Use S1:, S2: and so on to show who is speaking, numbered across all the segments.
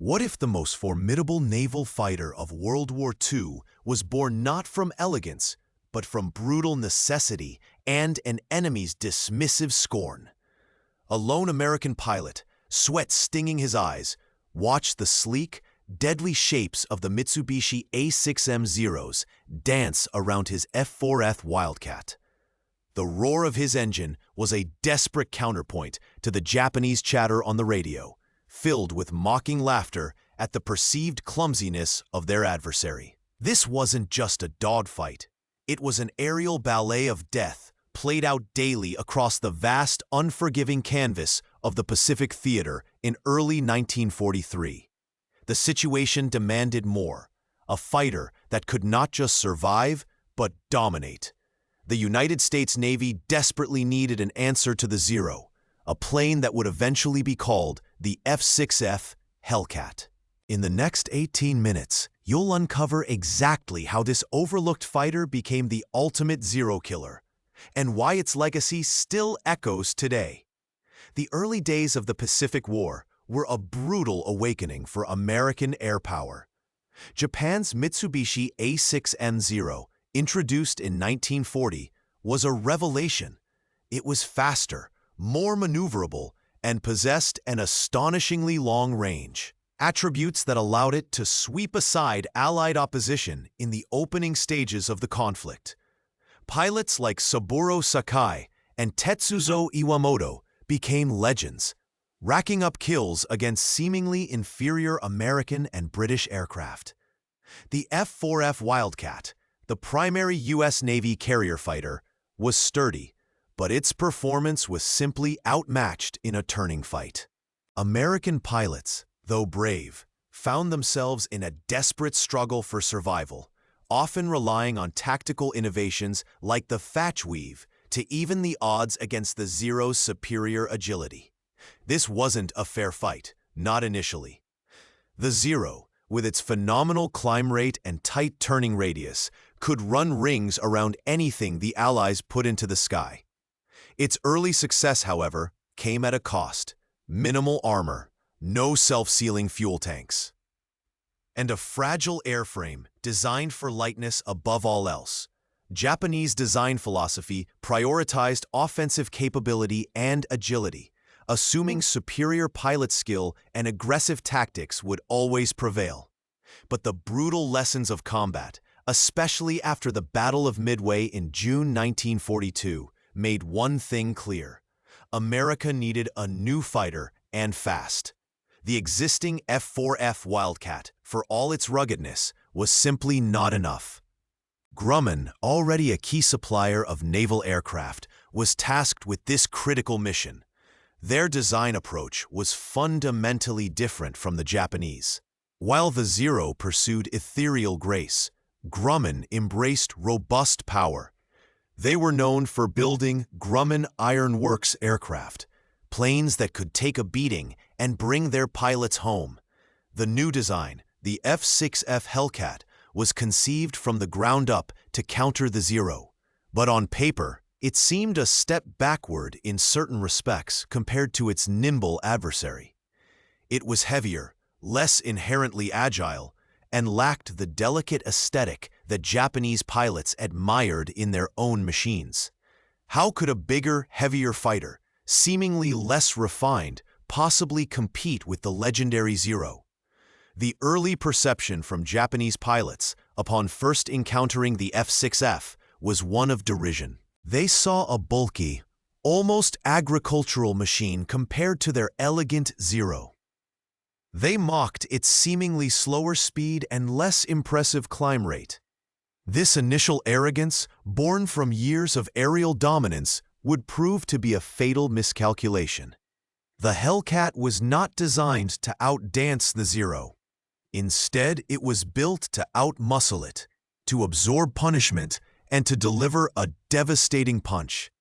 S1: What if the most formidable naval fighter of World War II was born not from elegance, but from brutal necessity and an enemy's dismissive scorn? A lone American pilot, sweat stinging his eyes, watched the sleek, deadly shapes of the Mitsubishi A6M Zeros dance around his F4F Wildcat. The roar of his engine was a desperate counterpoint to the Japanese chatter on the radio, filled with mocking laughter at the perceived clumsiness of their adversary. This wasn't just a dogfight. It was an aerial ballet of death played out daily across the vast, unforgiving canvas of the Pacific Theater in early 1943. The situation demanded more, a fighter that could not just survive, but dominate. The United States Navy desperately needed an answer to the Zero, a plane that would eventually be called the F6F Hellcat. In the next 18 minutes, you'll uncover exactly how this overlooked fighter became the ultimate Zero killer, and why its legacy still echoes today. The early days of the Pacific War were a brutal awakening for American air power. Japan's Mitsubishi A6M Zero, introduced in 1940, was a revelation. It was faster, more maneuverable, and possessed an astonishingly long range, attributes that allowed it to sweep aside Allied opposition in the opening stages of the conflict. Pilots like Saburo Sakai and Tetsuzo Iwamoto became legends, racking up kills against seemingly inferior American and British aircraft. The F4F Wildcat, the primary U.S. Navy carrier fighter, was sturdy, but its performance was simply outmatched in a turning fight. American pilots, though brave, found themselves in a desperate struggle for survival, often relying on tactical innovations like the fatch weave to even the odds against the Zero's superior agility. This wasn't a fair fight, not initially. The Zero, with its phenomenal climb rate and tight turning radius, could run rings around anything the Allies put into the sky. Its early success, however, came at a cost: minimal armor, no self-sealing fuel tanks, and a fragile airframe designed for lightness above all else. Japanese design philosophy prioritized offensive capability and agility, assuming superior pilot skill and aggressive tactics would always prevail. But the brutal lessons of combat, especially after the Battle of Midway in June 1942, made one thing clear: America needed a new fighter, and fast. The existing F4F Wildcat, for all its ruggedness, was simply not enough. Grumman, already a key supplier of naval aircraft, was tasked with this critical mission. Their design approach was fundamentally different from the Japanese. While the Zero pursued ethereal grace, Grumman embraced robust power. They were known for building Grumman Iron Works aircraft, planes that could take a beating and bring their pilots home. The new design, the F6F Hellcat, was conceived from the ground up to counter the Zero. But on paper, it seemed a step backward in certain respects compared to its nimble adversary. It was heavier, less inherently agile, and lacked the delicate aesthetic that Japanese pilots admired in their own machines. How could a bigger, heavier fighter, seemingly less refined, possibly compete with the legendary Zero? The early perception from Japanese pilots upon first encountering the F6F was one of derision. They saw a bulky, almost agricultural machine compared to their elegant Zero. They mocked its seemingly slower speed and less impressive climb rate. This initial arrogance, born from years of aerial dominance, would prove to be a fatal miscalculation. The Hellcat was not designed to outdance the Zero. Instead, it was built to outmuscle it, to absorb punishment, and to deliver a devastating punch.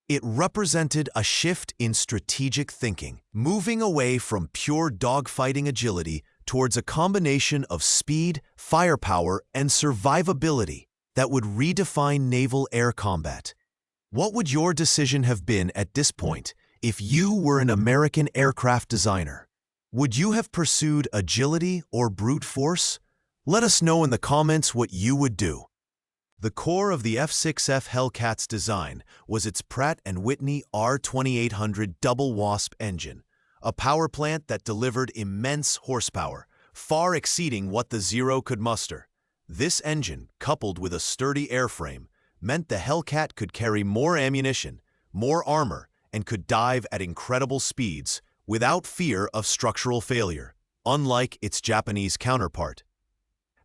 S1: It represented a shift in strategic thinking, moving away from pure dogfighting agility towards a combination of speed, firepower, and survivability that would redefine naval air combat. What would your decision have been at this point if you were an American aircraft designer? Would you have pursued agility or brute force? Let us know in the comments what you would do. The core of the F6F Hellcat's design was its Pratt & Whitney R2800 double wasp engine, a power plant that delivered immense horsepower, far exceeding what the Zero could muster. This engine, coupled with a sturdy airframe, meant the Hellcat could carry more ammunition, more armor, and could dive at incredible speeds without fear of structural failure, unlike its Japanese counterpart.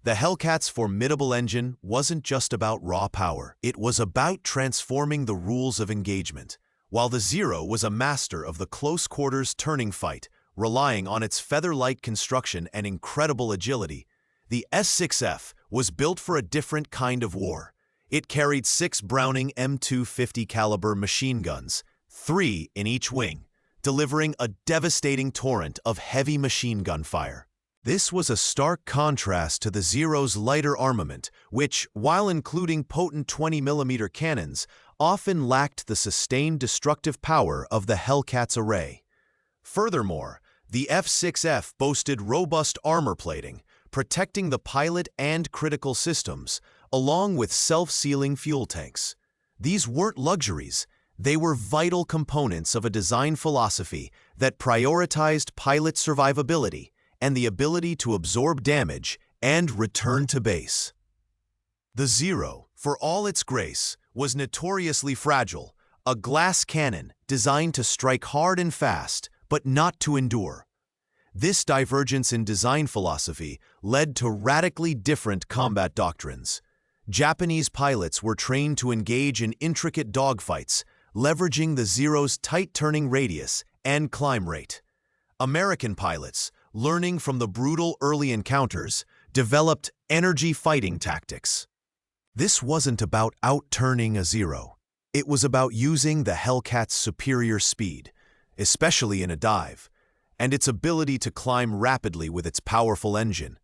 S1: The Hellcat's formidable engine wasn't just about raw power. It was about transforming the rules of engagement. While the Zero was a master of the close-quarters turning fight, relying on its feather-light construction and incredible agility, the S6F was built for a different kind of war. It carried 6 Browning M250 caliber machine guns, 3 in each wing, delivering a devastating torrent of heavy machine gun fire. This was a stark contrast to the Zero's lighter armament, which, while including potent 20mm cannons, often lacked the sustained destructive power of the Hellcat's array. Furthermore, the F6F boasted robust armor plating, protecting the pilot and critical systems, along with self-sealing fuel tanks. These weren't luxuries. They were vital components of a design philosophy that prioritized pilot survivability and the ability to absorb damage and return to base. The Zero, for all its grace, was notoriously fragile, a glass cannon designed to strike hard and fast, but not to endure. This divergence in design philosophy led to radically different combat doctrines. Japanese pilots were trained to engage in intricate dogfights, leveraging the Zero's tight turning radius and climb rate. American pilots, learning from the brutal early encounters, developed energy fighting tactics. This wasn't about out-turning a Zero. It was about using the Hellcat's superior speed, especially in a dive, and its ability to climb rapidly with its powerful engine.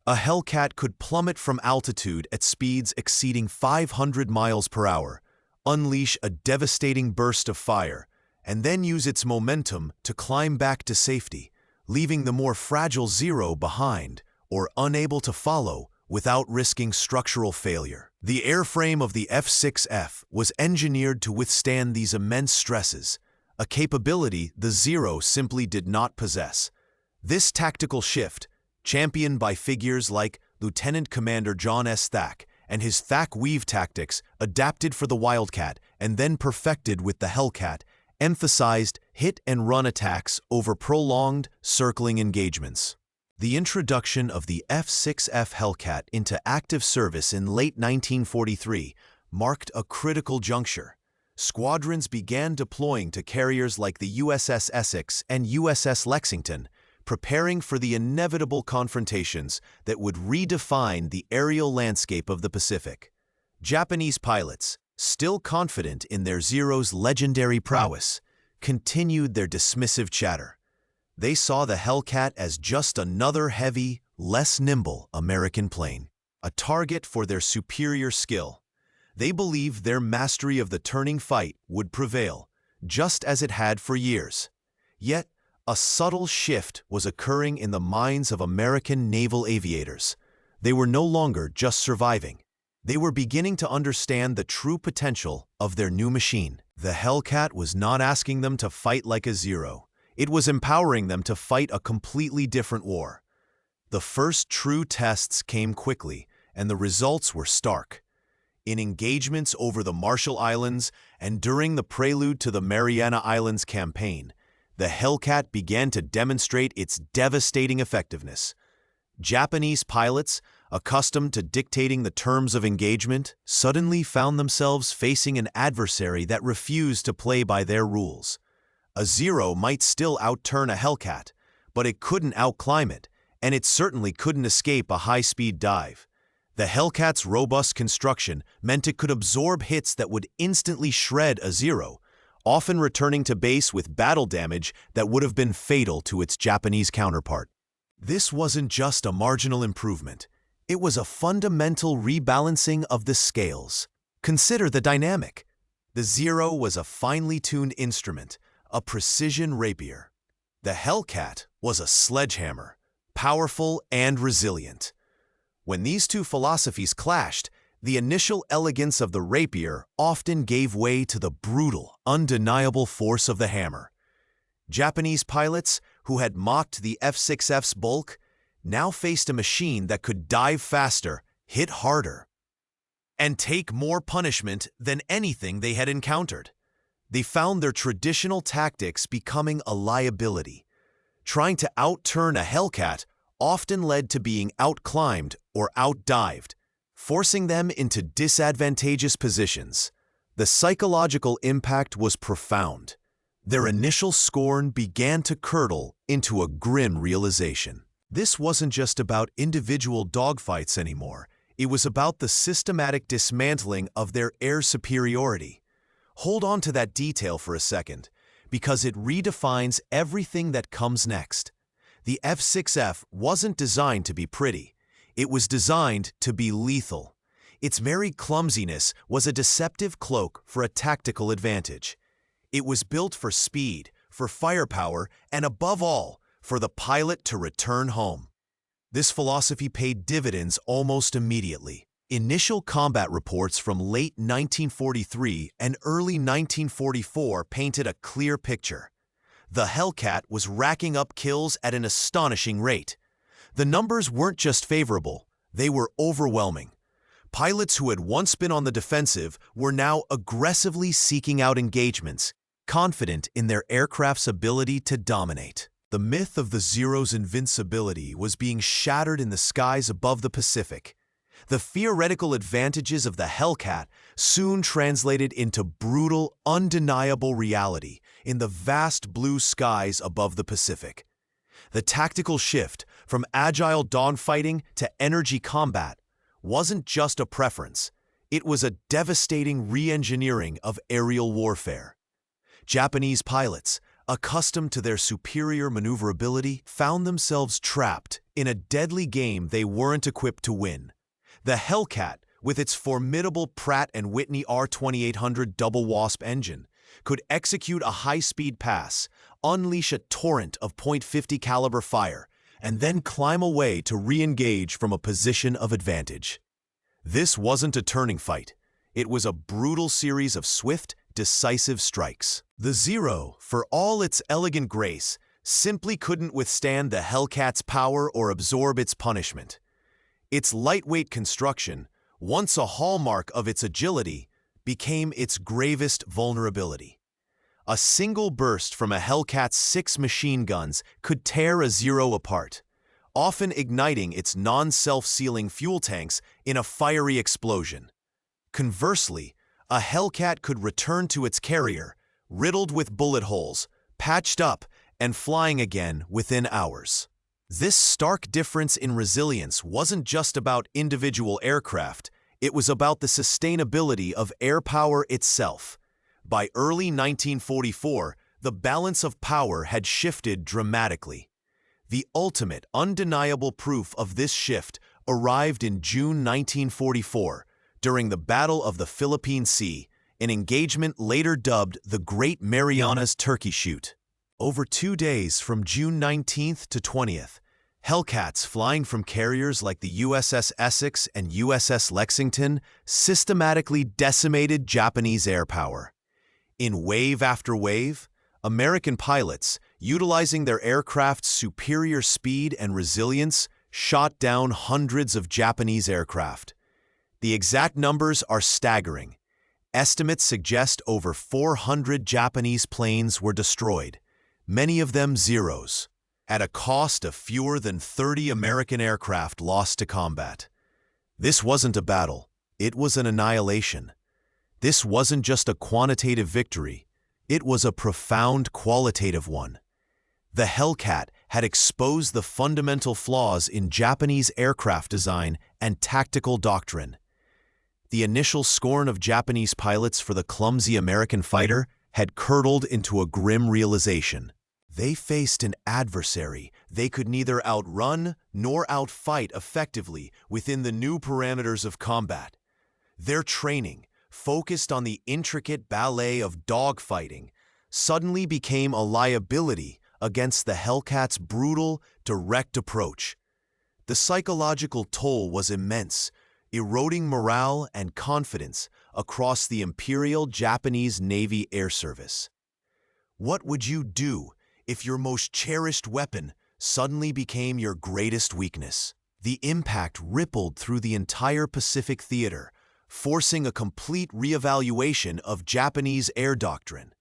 S1: A Hellcat could plummet from altitude at speeds exceeding 500 miles per hour, unleash a devastating burst of fire, and then use its momentum to climb back to safety, leaving the more fragile Zero behind or unable to follow without risking structural failure. The airframe of the F6F was engineered to withstand these immense stresses, a capability the Zero simply did not possess. This tactical shift, championed by figures like Lieutenant Commander John S. Thack and his Thack Weave tactics adapted for the Wildcat and then perfected with the Hellcat, emphasized hit-and-run attacks over prolonged, circling engagements. The introduction of the F6F Hellcat into active service in late 1943 marked a critical juncture. Squadrons began deploying to carriers like the USS Essex and USS Lexington, preparing for the inevitable confrontations that would redefine the aerial landscape of the Pacific. Japanese pilots, still confident in their Zero's legendary prowess, continued their dismissive chatter. They saw the Hellcat as just another heavy, less nimble American plane, a target for their superior skill. They believed their mastery of the turning fight would prevail, just as it had for years. Yet, a subtle shift was occurring in the minds of American naval aviators. They were no longer just surviving. They were beginning to understand the true potential of their new machine. The Hellcat was not asking them to fight like a Zero. It was empowering them to fight a completely different war. The first true tests came quickly, and the results were stark. In engagements over the Marshall Islands and during the prelude to the Mariana Islands campaign, the Hellcat began to demonstrate its devastating effectiveness. Japanese pilots, accustomed to dictating the terms of engagement, suddenly found themselves facing an adversary that refused to play by their rules. A Zero might still outturn a Hellcat, but it couldn't outclimb it, and it certainly couldn't escape a high-speed dive. The Hellcat's robust construction meant it could absorb hits that would instantly shred a Zero, often returning to base with battle damage that would have been fatal to its Japanese counterpart. This wasn't just a marginal improvement. It was a fundamental rebalancing of the scales. Consider the dynamic. The Zero was a finely tuned instrument, a precision rapier. The Hellcat was a sledgehammer, powerful and resilient. When these two philosophies clashed, the initial elegance of the rapier often gave way to the brutal, undeniable force of the hammer. Japanese pilots, who had mocked the F6F's bulk, now faced a machine that could dive faster, hit harder, and take more punishment than anything they had encountered. They found their traditional tactics becoming a liability. Trying to outturn a Hellcat often led to being outclimbed or outdived, forcing them into disadvantageous positions. The psychological impact was profound. Their initial scorn began to curdle into a grim realization. This wasn't just about individual dogfights anymore. It was about the systematic dismantling of their air superiority. Hold on to that detail for a second, because it redefines everything that comes next. The F6F wasn't designed to be pretty. It was designed to be lethal. Its very clumsiness was a deceptive cloak for a tactical advantage. It was built for speed, for firepower, and above all, for the pilot to return home. This philosophy paid dividends almost immediately. Initial combat reports from late 1943 and early 1944 painted a clear picture. The Hellcat was racking up kills at an astonishing rate. The numbers weren't just favorable, they were overwhelming. Pilots who had once been on the defensive were now aggressively seeking out engagements, confident in their aircraft's ability to dominate. The myth of the Zero's invincibility was being shattered in the skies above the Pacific. The theoretical advantages of the Hellcat soon translated into brutal, undeniable reality in the vast blue skies above the Pacific. The tactical shift from agile dogfighting to energy combat wasn't just a preference, it was a devastating re-engineering of aerial warfare. Japanese pilots, accustomed to their superior maneuverability, found themselves trapped in a deadly game they weren't equipped to win. The Hellcat, with its formidable Pratt & Whitney R2800 double wasp engine, could execute a high-speed pass, unleash a torrent of .50 caliber fire, and then climb away to re-engage from a position of advantage. This wasn't a turning fight. It was a brutal series of swift, decisive strikes. The Zero, for all its elegant grace, simply couldn't withstand the Hellcat's power or absorb its punishment. Its lightweight construction, once a hallmark of its agility, became its gravest vulnerability. A single burst from a Hellcat's 6 machine guns could tear a Zero apart, often igniting its non-self-sealing fuel tanks in a fiery explosion. Conversely, a Hellcat could return to its carrier, riddled with bullet holes, patched up, and flying again within hours. This stark difference in resilience wasn't just about individual aircraft, it was about the sustainability of air power itself. By early 1944, the balance of power had shifted dramatically. The ultimate, undeniable proof of this shift arrived in June 1944, during the Battle of the Philippine Sea, an engagement later dubbed the Great Marianas Turkey Shoot. Over 2 days from June 19th to 20th, Hellcats flying from carriers like the USS Essex and USS Lexington systematically decimated Japanese air power. In wave after wave, American pilots, utilizing their aircraft's superior speed and resilience, shot down hundreds of Japanese aircraft. The exact numbers are staggering. Estimates suggest over 400 Japanese planes were destroyed, many of them Zeros, at a cost of fewer than 30 American aircraft lost to combat. This wasn't a battle, it was an annihilation. This wasn't just a quantitative victory, it was a profound qualitative one. The Hellcat had exposed the fundamental flaws in Japanese aircraft design and tactical doctrine. The initial scorn of Japanese pilots for the clumsy American fighter had curdled into a grim realization. They faced an adversary they could neither outrun nor outfight effectively within the new parameters of combat. Their training, focused on the intricate ballet of dogfighting, suddenly became a liability against the Hellcat's brutal, direct approach. The psychological toll was immense, eroding morale and confidence across the Imperial Japanese Navy Air Service. What would you do if your most cherished weapon suddenly became your greatest weakness? The impact rippled through the entire Pacific theater, forcing a complete reevaluation of Japanese air doctrine.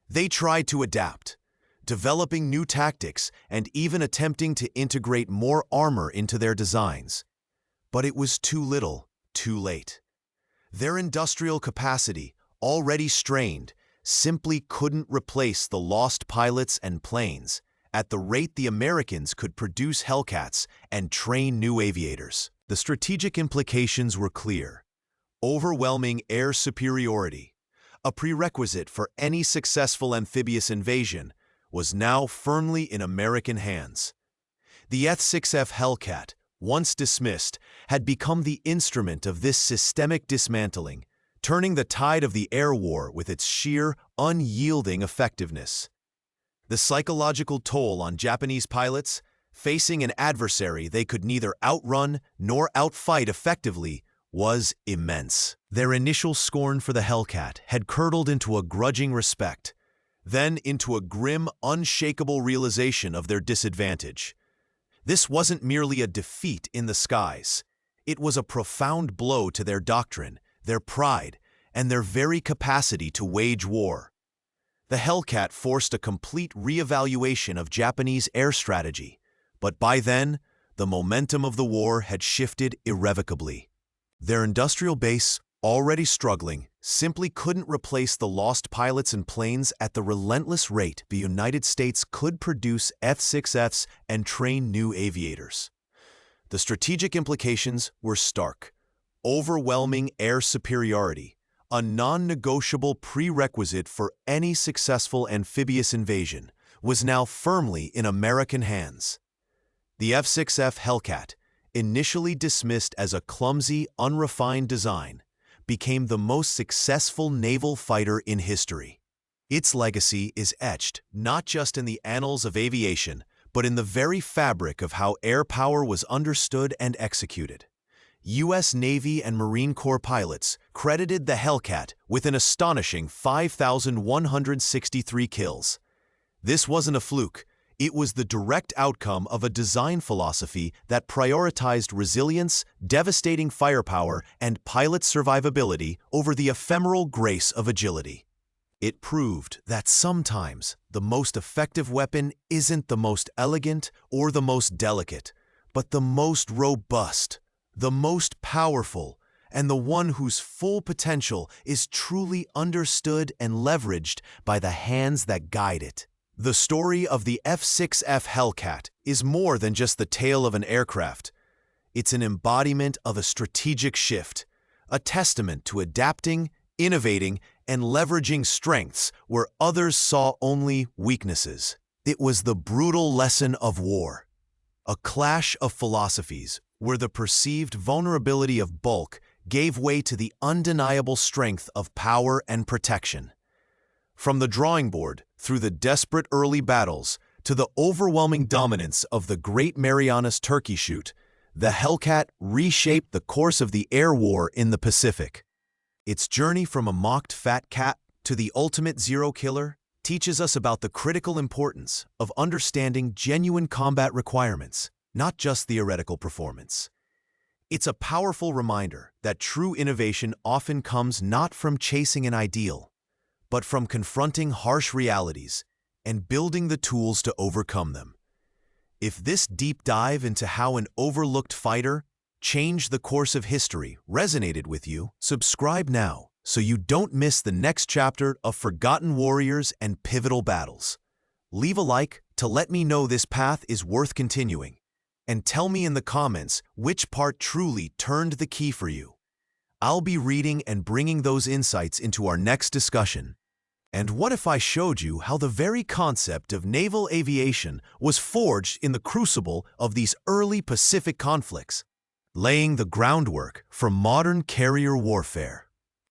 S1: They tried to adapt, developing new tactics and even attempting to integrate more armor into their designs. But it was too little, too late. Their industrial capacity, already strained, simply couldn't replace the lost pilots and planes at the rate the Americans could produce Hellcats and train new aviators. The strategic implications were clear. Overwhelming air superiority, a prerequisite for any successful amphibious invasion, was now firmly in American hands. The F6F Hellcat, once dismissed, had become the instrument of this systemic dismantling, turning the tide of the air war with its sheer, unyielding effectiveness. The psychological toll on Japanese pilots, facing an adversary they could neither outrun nor outfight effectively, was immense. Their initial scorn for the Hellcat had curdled into a grudging respect, then into a grim, unshakable realization of their disadvantage. This wasn't merely a defeat in the skies. It was a profound blow to their doctrine, their pride, and their very capacity to wage war. The Hellcat forced a complete reevaluation of Japanese air strategy, but by then, the momentum of the war had shifted irrevocably. Their industrial base, already struggling, simply couldn't replace the lost pilots and planes at the relentless rate the United States could produce F6Fs and train new aviators. The strategic implications were stark. Overwhelming air superiority, a non-negotiable prerequisite for any successful amphibious invasion, was now firmly in American hands. The F6F Hellcat, initially dismissed as a clumsy, unrefined design, became the most successful naval fighter in history. Its legacy is etched not just in the annals of aviation, but in the very fabric of how air power was understood and executed. U.S. Navy and Marine Corps pilots credited the Hellcat with an astonishing 5,163 kills. This wasn't a fluke. It was the direct outcome of a design philosophy that prioritized resilience, devastating firepower, and pilot survivability over the ephemeral grace of agility. It proved that sometimes the most effective weapon isn't the most elegant or the most delicate, but the most robust, the most powerful, and the one whose full potential is truly understood and leveraged by the hands that guide it. The story of the F6F Hellcat is more than just the tale of an aircraft. It's an embodiment of a strategic shift, a testament to adapting, innovating, and leveraging strengths where others saw only weaknesses. It was the brutal lesson of war, a clash of philosophies where the perceived vulnerability of bulk gave way to the undeniable strength of power and protection. From the drawing board, through the desperate early battles, to the overwhelming dominance of the Great Marianas Turkey Shoot, the Hellcat reshaped the course of the air war in the Pacific. Its journey from a mocked fat cat to the ultimate zero killer teaches us about the critical importance of understanding genuine combat requirements, not just theoretical performance. It's a powerful reminder that true innovation often comes not from chasing an ideal, but from confronting harsh realities and building the tools to overcome them. If this deep dive into how an overlooked fighter changed the course of history resonated with you, subscribe now so you don't miss the next chapter of forgotten warriors and pivotal battles. Leave a like to let me know this path is worth continuing, and tell me in the comments which part truly turned the key for you. I'll be reading and bringing those insights into our next discussion. And what if I showed you how the very concept of naval aviation was forged in the crucible of these early Pacific conflicts, laying the groundwork for modern carrier warfare?